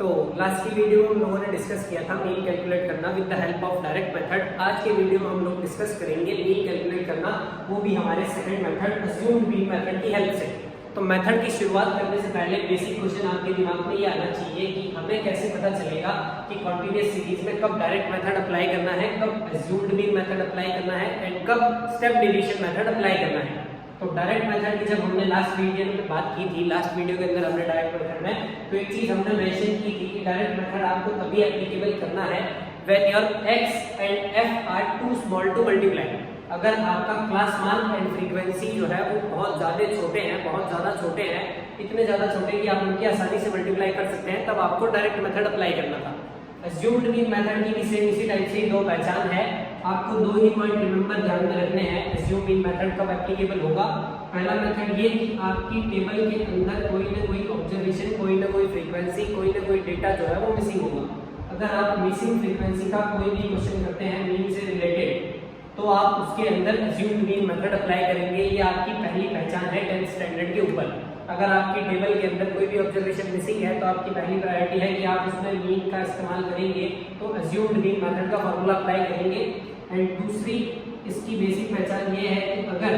तो लास्ट की वीडियो में हम लोगों ने डिस्कस किया था मीन कैलकुलेट करना with the help of direct method. आज के वीडियो में हम लोग डिस्कस करेंगे मीन कैलकुलेट करना, वो भी हमारे second method assumed mean method की हेल्प से। तो मेथड की शुरुआत करने से पहले बेसिक क्वेश्चन आपके दिमाग में ये आना चाहिए कि हमें कैसे पता चलेगा कि कॉन्टिन्यूअस सीरीज में कब डायरेक्ट मेथड अप्लाई करना है, कब अज्यूम्ड मीन मेथड अप्लाई करना है एंड कब स्टेप डिवीजन मेथड अप्लाई करना है। तो डायरेक्ट मेथड की जब हमने लास्ट वीडियो में बात की थी, लास्ट वीडियो के अंदर हमने डायरेक्ट मेथड में तो एक चीज हमने मेंशन की थी कि डायरेक्ट मेथड आपको तभी एप्लीकेबल करना है when your x and f are too small to multiply. अगर आपका क्लास मान एंड फ्रीक्वेंसी जो है वो बहुत ज्यादा छोटे हैं, बहुत ज्यादा छोटे हैं, इतने ज्यादा छोटे कि आप उनकी आसानी से मल्टीप्लाई कर सकते हैं, तब आपको डायरेक्ट मेथड अप्लाई करना था। अज्यूम्ड मीन मेथड की भी सेम इसी टाइप से दो पहचान है। आपको दो ही पॉइंट रिमेंबर ध्यान में रखने हैं अज्यूम्ड मीन मेथड कब एप्लीकेबल होगा। पहला मेथड ये कि आपकी टेबल के अंदर कोई ना कोई ऑब्जर्वेशन, कोई ना कोई फ्रीक्वेंसी, कोई ना कोई डेटा जो है वो मिसिंग होगा। अगर आप मिसिंग फ्रीक्वेंसी का कोई भी क्वेश्चन करते हैं मीन से रिलेटेड, तो आप उसके अंदर अज्यूम्ड मीन मेथड अप्लाई करेंगे। ये आपकी पहली पहचान है 10th स्टैंडर्ड के ऊपर। अगर आपकी टेबल के अंदर कोई भी ऑब्जर्वेशन मिसिंग है तो आपकी पहली प्रायोरिटी है कि आप उसमें मीन का इस्तेमाल करेंगे, तो अज्यूम्ड मीन मेथड का फॉर्मूला अप्लाई करेंगे। एंड दूसरी इसकी बेसिक पहचान ये है कि अगर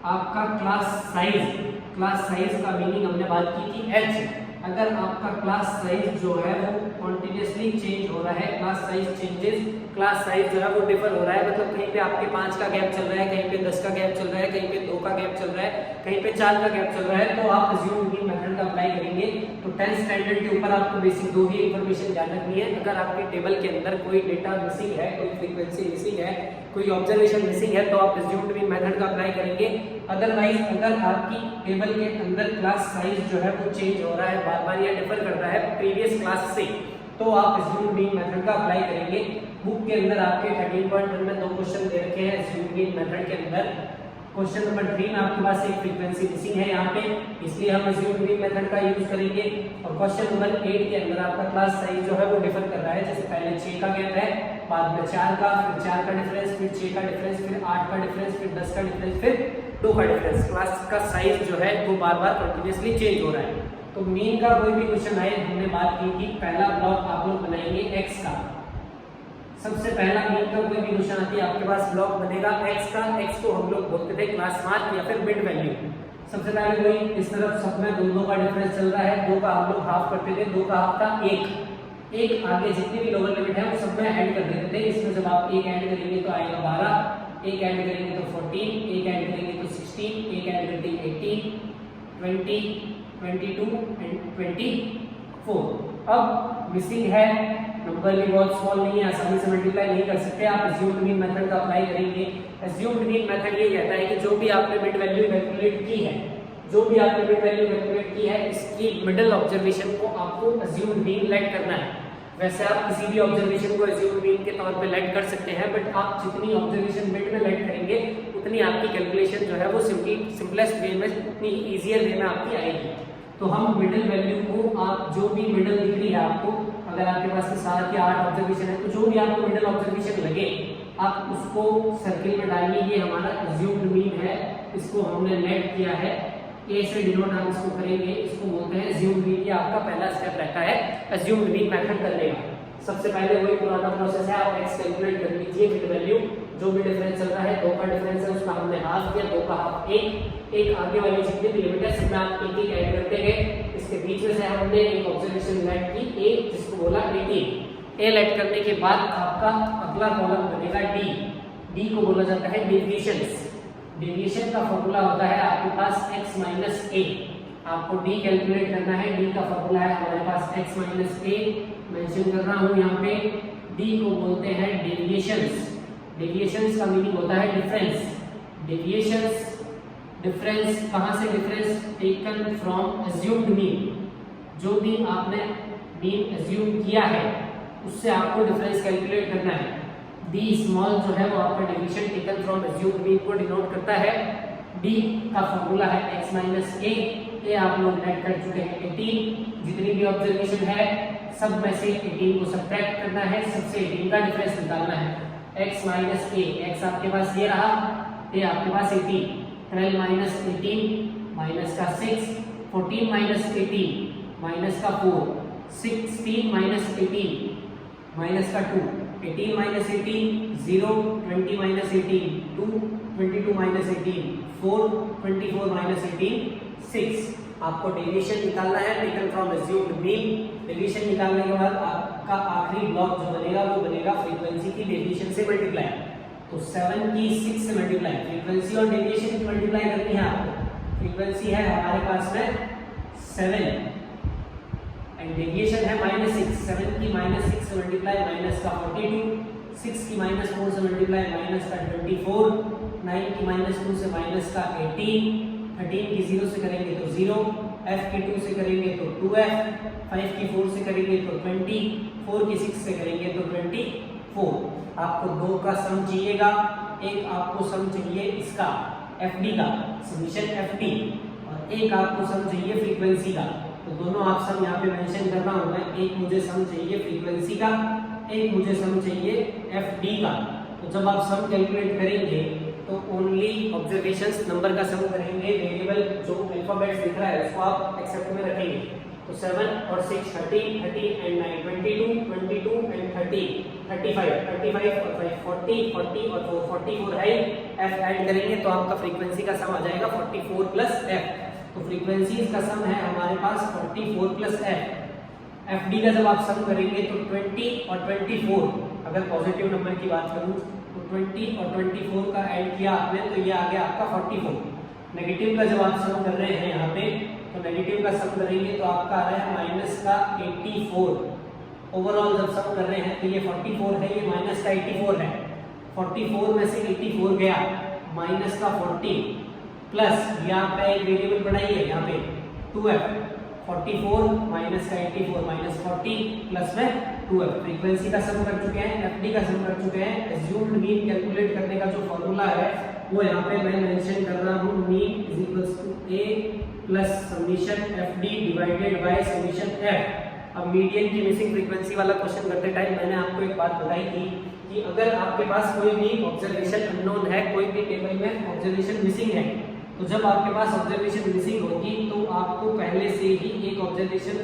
आपका क्लास साइज का मीनिंग हमने बात की थी h, अगर आपका क्लास साइज जो है वो कॉन्टिन्यूसली चेंज हो रहा है, class size changes, class size जो है वो डिफर हो रहा है, मतलब कहीं पे आपके 5 का गैप चल रहा है, कहीं पे 10 का गैप चल रहा है, कहीं पे 2 का गैप चल रहा है, कहीं पे 4 का गैप चल रहा है, तो आप अज्यूम्ड मीन मेथड का अप्लाई करेंगे। तो 10th स्टैंडर्ड के ऊपर आपको बेसिक दो ही इंफॉर्मेशन ध्यान रखनी है। अगर आपके टेबल के अंदर कोई डेटा मिसिंग है, कोई फ्रीक्वेंसी मिसिंग है, कोई ऑब्जर्वेशन मिसिंग है, तो आप अज्यूम्ड मीन मेथड का अप्लाई करेंगे। अदरवाइज अगर आपकी टेबल के अंदर क्लास साइज जो है वो चेंज हो रहा है, बार बार या डिफर कर रहा है प्रीवियस क्लास से, तो आप अज्यूम्ड मीन मेथड का अप्लाई करेंगे। बुक के अंदर आपके 13.1 में दो क्वेश्चन दे रखे हैं अज्यूम्ड मीन मेथड के अंदर। क्वेश्चन नंबर 3 में आपके पास एक फ्रीक्वेंसी मिसिंग है यहाँ पे, इसलिए हम अज्यूम्ड मीन मेथड का यूज करेंगे। और क्वेश्चन नंबर 8 के अंदर आपका क्लास साइज जो है वो डिफर कर रहा है, जैसे पहले 6 का गैप है, बाद में 4 का, फिर 4 का डिफरेंस, फिर 6 का डिफरेंस, फिर 8 का डिफरेंस, फिर 10 का डिफरेंस, फिर 2 का डिफरेंस। क्लास का साइज जो है वो बार बार कंटिन्यूअसली चेंज हो रहा है। तो मीन का कोई भी क्वेश्चन आए, हमने बात की कि पहला ब्लॉक आप लोग बनाएंगे x का। सबसे पहला मीन का कोई भी क्वेश्चन आती है आपके पास ब्लॉक बनेगा x का। x को हम लोग बोलते थे क्लास मार्क या फिर मिड वैल्यू। सबसे पहले कोई इस तरफ सब में 2 का डिफरेंस चल रहा है, 2 का हम लोग हाफ करते थे, 2 का हाफ था 1 आगे जितनी भी लोअर लिमिट है वो सब में ऐड कर देते थे। इसमें जब आप 1 ऐड करेंगे तो आएगा 12, 1 ऐड करेंगे तो 14, 1 ऐड करेंगे तो 16, 1 ऐड करते 18, 20, 22 एंड 24। अब मिसिंग है, नंबर भी बहुत स्मॉल नहीं है, आसानी से मल्टीप्लाई नहीं कर सकते, आप अज्यूम्ड मीन मेथड का अप्लाई करेंगे। अज्यूम्ड मीन मेथड ये कहता है कि जो भी आपने मिड वैल्यू कैलकुलेट की है, इसकी मिडिल ऑब्जर्वेशन को आपको अज्यूम्ड मीन लेट करना है। वैसे आप किसी भी ऑब्जर्वेशन को अज्यूम्ड मीन के तौर पे लेट कर सकते हैं, बट आप जितनी ऑब्जर्वेशन मिड में लेट करेंगे उतनी आपकी कैलकुलेशन जो है वो सिंपलेस्ट वे में, उतनी ईजियर वे में आपकी आएगी। तो हम मिडिल वैल्यू को, आप जो भी मिडिल दिख रही है आपको, अगर आपके पास 7 या 8 ऑब्जर्वेशन है, तो जो भी आपको मिडिल ऑब्जर्वेशन लगे आप उसको सर्किल में डालिए। ये हमारा अज्यूम्ड मीन है, इसको हमने लेट किया है, ए से डिनोट हम इसको करेंगे, इसको बोलते हैं अज्यूम्ड मीन। ये आपका पहला स्टेप रहता है अज्यूम्ड मीन मेथड करने का। सबसे पहले वही पुराना प्रोसेस है, आप x कैलकुलेट कर लीजिए मिड वैल्यू, जो भी डिफरेंस चल रहा है, 2 का डिफरेंस है उसका हमने हाफ किया, 2 का हाफ 1 आगे वाली जितनी भी लिमिट है सब में आप 1 ऐड करते गए। इसके बीच में से हमने एक ऑब्जर्वेशन लेट की a, जिसको बोला 18। a लेट करने के बाद आपका अगला कॉलम बनेगा d को बोला जाता है डेविएशंस। डेविएशन का फॉर्मूला होता है आपके पास x माइनस a। आपको d कैलकुलेट करना है, d का फॉर्मूला है हमारे पास x माइनस a, मेंशन कर रहा हूं यहाँ पे। d को बोलते हैं डेविएशंस। डेविएशंस का मीनिंग होता है डिफरेंस। डिफरेंस कहां से? Difference taken from assumed mean. जो भी आपने मीन अज्यूम किया है उससे आपको डिफरेंस कैलकुलेट करना है। डी स्मॉल जो है वो आपका deviation taken from assumed mean को डिनोट करता है। डी का फॉर्मूला है x माइनस ए आप लोग लेट कर चुके हैं 18। जितनी भी ऑब्जर्वेशन है सब में से 18 को सब्ट्रैक्ट करना है, सबसे 18 का डिफरेंस निकालना है। x माइनस ए, x आपके पास ये रहा, ए आपके पास 18, 12 माइनस 18 माइनस का 6, 14 माइनस 18 माइनस का 4, 16 माइनस 18 माइनस का 2, 18 माइनस 18 0, 20 माइनस 18 2, 22 माइनस 18 4, 24 माइनस 18 6। आपको डेविएशन निकालना है taken from assumed mean. Deviation निकालने के बाद आपका आखिरी ब्लॉक जो बनेगा वो बनेगा फ्रीक्वेंसी की डेविएशन से मल्टीप्लाई। तो 7 की 6 से मल्टीप्लाई, फ्रीक्वेंसी और डेविएशन की मल्टीप्लाई करनी है आपको। फ्रीक्वेंसी है हमारे पास में 7 एंड डेविएशन है -6। 7 की -6 से मल्टीप्लाई माइनस का 42, 6 की -4 से मल्टीप्लाई माइनस का 24, 9 की -2 से माइनस का 18, 13 की 0 से करेंगे तो 0, f की 2 से करेंगे तो 2f, 5 की 4 से करेंगे तो 20, 4 की 6 से करेंगे तो 24। आपको दो का सम चाहिएगा, एक आपको सम चाहिए इसका fd का समीशन fd और एक आपको सम चाहिए फ्रीक्वेंसी का। तो दोनों आप सम यहाँ पे मेंशन करना होगा। एक मुझे सम चाहिए फ्रीक्वेंसी का, एक मुझे सम चाहिए fd का। तो जब आप सम कैलकुलेट करेंगे तो ओनली ऑब्जर्वेशंस नंबर का सम करेंगे। वेरिएबल जो अल्फाबेट्स दिख रहा है उसको आप एक्सेप्ट में रखेंगे। तो 7 और 6 13, 13 एंड 9 22, 22 एंड 30 35, 35 और 5 40, 40 और 4 44 है। f ऐड करेंगे तो आपका फ्रीक्वेंसी का सम आ जाएगा 44 प्लस f। तो फ्रीक्वेंसी का सम है हमारे पास 44 प्लस f। fd का जब आप सम करेंगे तो 20 और 24, अगर पॉजिटिव नंबर की बात करूं तो 20 और 24 का ऐड किया आपने तो ये आ गया आपका 44। नेगेटिव का जब आप सम कर रहे हैं यहाँ पे तो नेगेटिव का सम करेंगे तो आपका आ रहा है माइनस का 84। ओवरऑल जब सम कर रहे हैं तो ये 44 है, ये माइनस का 84 है। 44 में से 84 गया, माइनस का 40 प्लस यहाँ पे एक वेरिएबल बढ़ाइए यहाँ पे 2f, 44 माइनस का 84 माइनस 40 प्लस में 2f। फ्रीक्वेंसी का सम कर चुके हैं, fd का सम कर चुके हैं। एज्यूम्ड मीन कैलकुलेट करने का जो फॉर्मूला है वो यहाँ पे मैं मेंशन कर रहा हूँ। Mean is equals to a plus summation fd divided by summation f। अब मीडियन की मिसिंग फ्रीक्वेंसी वाला क्वेश्चन करते टाइम मैंने आपको एक बात बताई थी कि अगर आपके पास कोई भी ऑब्जर्वेशन अननोन है, कोई भी टेबल में ऑब्जर्वेशन मिसिंग है, तो जब आपके पास ऑब्जर्वेशन मिसिंग होगी तो आपको पहले से ही एक ऑब्जर्वेशन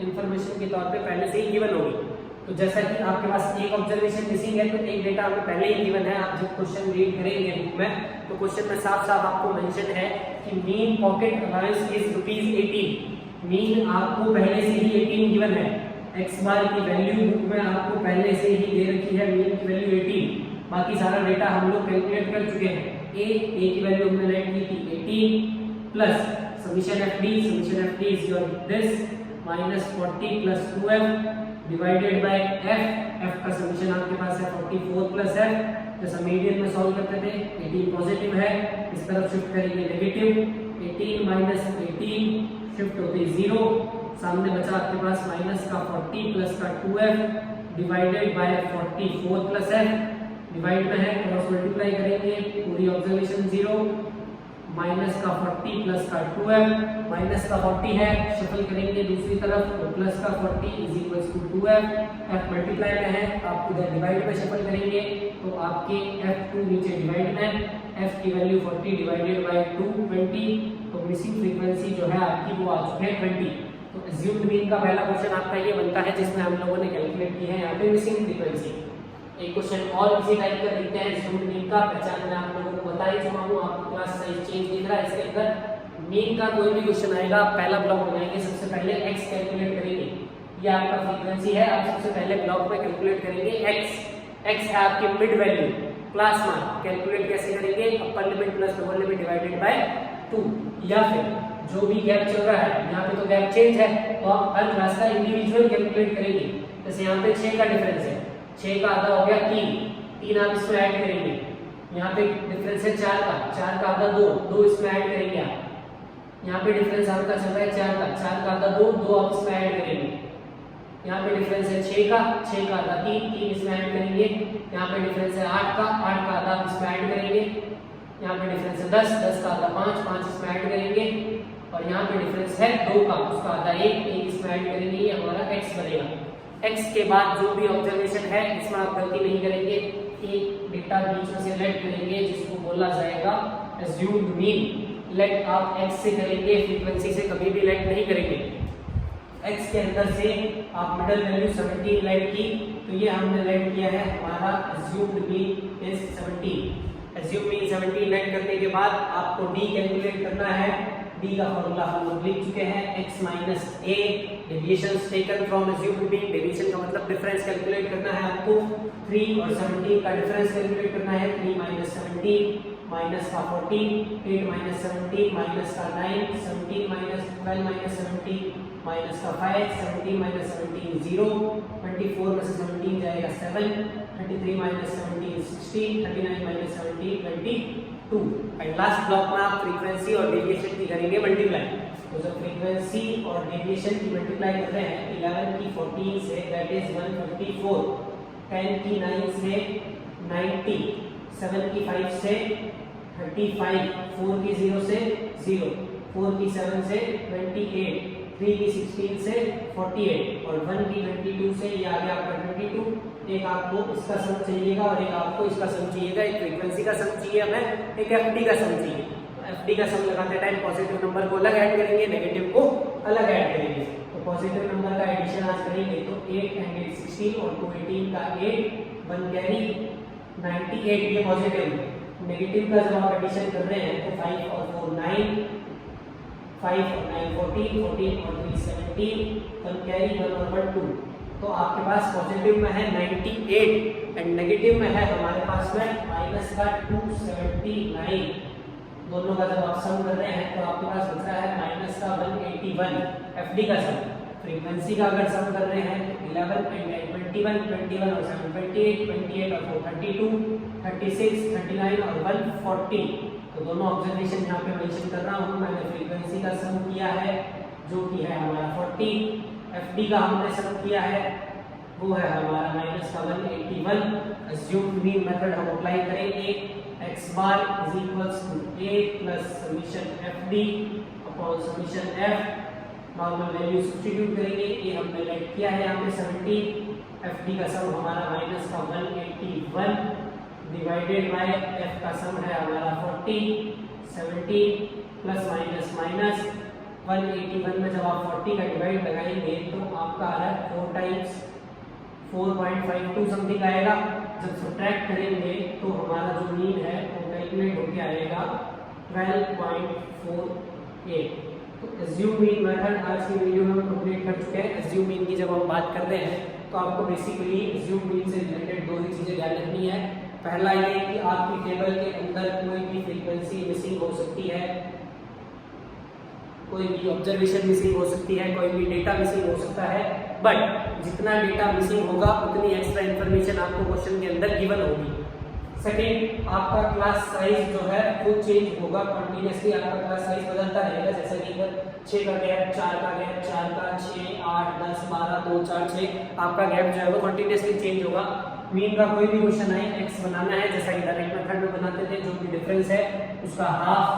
इंफॉर्मेशन के तौर पे पहले से ही गिवन होगी। तो जैसा कि आपके पास एक ऑब्जर्वेशन मिसिंग है तो एक डेटा आपको पहले ही गिवन है। आप जब क्वेश्चन रीड करेंगे बुक में तो क्वेश्चन में साफ साफ आपको मेंशन है कि mean pocket allowance is ₹18। Mean आपको पहले से ही 18 गिवन है। x बार की वैल्यू बुक में आपको पहले से ही दे रखी है, मीन की वैल्यू 18। बाकी सारा डेटा हम लोग कैलकुलेट कर चुके हैं। a की वैल्यू हमने राइट की थी 18 plus summation fd is your this minus 40 plus 2f divided by f का समीशन आपके पास है 44 प्लस f। जैसा मीडियन में सॉल्व करते थे 18 पॉजिटिव है, इस तरफ शिफ्ट करेंगे नेगेटिव, 18 माइनस 18 शिफ्ट होते 0, सामने बचा आपके पास माइनस का 40 प्लस का 2f divided by 44 plus f। Divide में है क्रॉस मल्टीप्लाई करेंगे, पूरी ऑब्जर्वेशन 0, माइनस का 40 प्लस का 2f, माइनस का 40 है शफल करेंगे दूसरी तरफ तो प्लस का 40 is equals to 2f। f multiply में है आप इधर डिवाइड में शफल करेंगे तो आपके f2 नीचे डिवाइड में, f की वैल्यू 40 डिवाइडेड बाय 2 20। तो मिसिंग फ्रीक्वेंसी जो है आपकी वो आ चुकी है 20। तो अज्यूम्ड मीन का पहला क्वेश्चन आपका ये बनता है जिसमें हम लोगों ने कैलकुलेट की है यहाँ पे मिसिंग फ्रीक्वेंसी। एक क्वेश्चन और इसी टाइप का देखते हैं अज्यूम्ड मीन का। पहचान में आप लोगों को बता ही चुका हूँ, आपको क्लास साइज चेंज दिख रहा है इसके अंदर। मीन का कोई भी क्वेश्चन आएगा पहला ब्लॉक बनाएंगे, सबसे पहले x कैलकुलेट करेंगे। ये आपका फ्रीक्वेंसी है, आप सबसे पहले ब्लॉक में कैलकुलेट करेंगे x है आपकी mid value class mark. Calculate कैसे करेंगे, upper limit plus lower limit divided by 2, या फिर जो भी गैप चल रहा है यहाँ पे तो गैप चेंज है तो आप हर क्लास का इंडिविजुअल कैलकुलेट करेंगे। जैसे यहाँ पे 6 का डिफरेंस है, 6 का आधा हो गया 3 आप इसमें ऐड करेंगे। यहाँ पे डिफरेंस है 4 का आधा 2 इसमें ऐड करेंगे आप। यहाँ पे डिफरेंस आपका चल रहा है 4 का आधा 2 आप इसमें ऐड करेंगे। यहाँ पे डिफरेंस है 6 का आधा 3 इसमें ऐड करेंगे। यहाँ पे डिफरेंस है 8 का आधा आप इसमें ऐड करेंगे। यहाँ पे डिफरेंस है 10 का आधा 5 इसमें ऐड करेंगे। और यहाँ पे डिफरेंस है 2 का, उसका आधा 1 इसमें ऐड करेंगे। ये हमारा x बनेगा। x के बाद जो भी ऑब्जर्वेशन है इसमें आप गलती नहीं करेंगे, एक डेटा बीच में से लेट करेंगे जिसको बोला जाएगा अज्यूम्ड मीन। लेट आप x से करेंगे, फ्रीक्वेंसी से कभी भी लेट नहीं करेंगे। x के अंदर से आप मिडिल वैल्यू 17 लेट की, तो ये हमने लेट किया है हमारा assumed mean is 17। Assume mean 17 let करने के बाद आपको d कैलकुलेट करना है। d का फॉर्मूला हम लोग लिख चुके हैं, x minus a deviations taken from assumed mean. Deviation का मतलब डिफरेंस कैलकुलेट करना है आपको। 3 और 17 का डिफरेंस कैलकुलेट करना है। 3 माइनस 17 माइनस का 14, 8 माइनस 17 माइनस का 9, 17 माइनस 12 माइनस 17 माइनस का 5, 17 माइनस 17 0, 24 में से 17 जाएगा 7, 33 minus 17 16, 39 minus 17 22। And last block में आप फ्रीक्वेंसी और डेविएशन की करेंगे मल्टीप्लाई। तो जब फ्रीक्वेंसी और डेविएशन की मल्टीप्लाई कर रहे हैं 11 की 14 से दैट इज 154, 10 की 9 से 90, 7 की 5 से 35, 4 की 0 से 0, 4 की 7 से 28, 3 की 16 से 48 और 1 की 22 से ये आ गया आपका 22। एक आपको इसका सम चाहिएगा और एक आपको इसका सम चाहिएगा। एक फ्रीक्वेंसी का सम चाहिए हमें, एक एफडी का सम चाहिए। एफडी का सम लगाते टाइम पॉजिटिव नंबर को अलग ऐड करेंगे, नेगेटिव को अलग ऐड करेंगे। तो पॉजिटिव नंबर का एडिशन आज करेंगे तो 8 and 8 16 और 2 18 का 8, 1 कैरी 98, ये पॉजिटिव। नेगेटिव का जब आप एडिशन कर रहे हैं तो 5 और 4 9, 5 और 9 14, 14 और 3 17, 1 कैरी 1 और 1 2। तो आपके पास पॉजिटिव में है 98 एंड नेगेटिव में है हमारे पास में माइनस का 279। दोनों का जब आप सम कर रहे हैं तो आपके पास बच रहा है माइनस का 181 एफडी का सम। फ्रीक्वेंसी का अगर सम कर रहे हैं तो 11 and 21, 21 और 7 28, 28 और 4 32, 36, 39 और 140। तो दोनों ऑब्जर्वेशन यहाँ पे मेंशन कर रहा हूँ। मैंने फ्रीक्वेंसी का सम किया है जो कि है हमारा 40, एफडी का हमने सम किया है वो है हमारा माइनस का 181। अज्यूम्ड मीन मेथड हम अप्लाई करेंगे, x bar is equals to a plus summation fd upon summation f। Normal value substitute करेंगे, ये हमने लेट किया है यहाँ पे 70, fd का सम हमारा माइनस का 181 डिवाइडेड बाय f का सम है हमारा 40, 70 प्लस माइनस माइनस 181 में जब आप 40 का डिवाइड लगाएंगे तो आपका आ रहा है 4 टाइम्स 4.52 समथिंग आएगा। जब सब्ट्रैक्ट करेंगे तो हमारा जो मीन है वो कैलकुलेट होके आएगा 12.48। तो अज्यूम मीन मेथड आज की वीडियो में हम कंप्लीट कर चुके हैं। अज्यूम मीन की जब हम बात कर रहे हैं तो आपको बेसिकली अज्यूम मीन से रिलेटेड दो ही चीजें ध्यान रखनी है। पहला ये कि आपकी टेबल के अंदर कोई भी फ्रीक्वेंसी मिसिंग हो सकती है, कोई भी ऑब्जर्वेशन मिसिंग हो सकती है, कोई भी डेटा मिसिंग हो सकता है, बट जितना डेटा मिसिंग होगा उतनी एक्स्ट्रा इन्फॉर्मेशन आपको क्वेश्चन के अंदर गिवन होगी। सेकंड, आपका क्लास साइज जो है वो चेंज होगा कंटिन्यूअसली। आपका क्लास साइज बदलता रहेगा, जैसे कि इधर 6 का गैप, 4 का गैप, 4 का 6, 8, 10, 12, 2, 4, 6, आपका गैप जो है वो कंटिन्यूअसली चेंज होगा। मीन का कोई भी क्वेश्चन आए, एक्स बनाना है जैसा कि डायरेक्ट मेथड में बनाते थे, जो भी डिफरेंस है उसका हाफ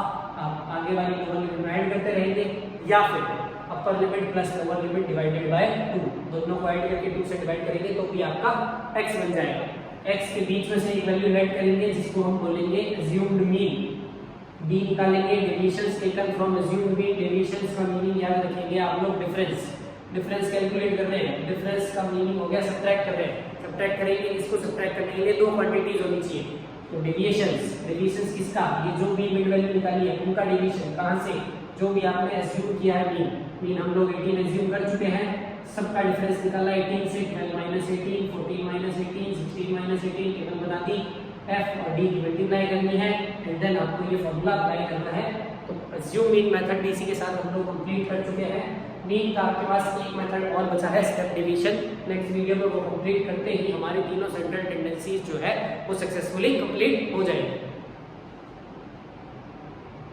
आप आगे वाली लोअर लिमिट में ऐड करते रहेंगे, या फिर upper limit plus lower limit divided by 2, दोनों को ऐड करके 2 से डिवाइड करेंगे तो भी आपका x बन जाएगा। x के बीच में से एक वैल्यू ऐड करेंगे जिसको हम बोलेंगे अज्यूम्ड मीन। b निकालेंगे, deviations taken from assumed mean. Deviations का मीनिंग याद रखेंगे आप लोग, डिफरेंस कैलकुलेट कर रहे हैं। डिफरेंस का मीनिंग हो गया सब्ट्रैक्ट कर रहे हैं। सब्ट्रैक्ट करेंगे, इसको सब्ट्रैक्ट करने के लिए दो क्वांटिटीज होनी चाहिए। तो डेविएशंस किसका, ये जो भी मिड वैल्यू निकाली है उनका डेविएशन कहां से, जो भी आपने अज्यूम किया है मीन हम लोग 18 अज्यूम कर चुके हैं, सबका डिफरेंस निकाला 18 से 12 माइनस 18, 14 माइनस 18, 16 माइनस 18, टेबल बना दी, f और d की मल्टीप्लाई करनी है एंड देन आपको ये फॉर्मूला अप्लाई करना है। तो अज्यूम मीन मेथड भी इसी के साथ हम लोग कंप्लीट कर चुके हैं। मीन का आपके पास एक मेथड और बचा है, स्टेप डिवीजन। नेक्स्ट वीडियो में वो कंप्लीट करते ही हमारी तीनों सेंट्रल टेंडेंसीज जो है वो सक्सेसफुली कंप्लीट हो जाएंगी।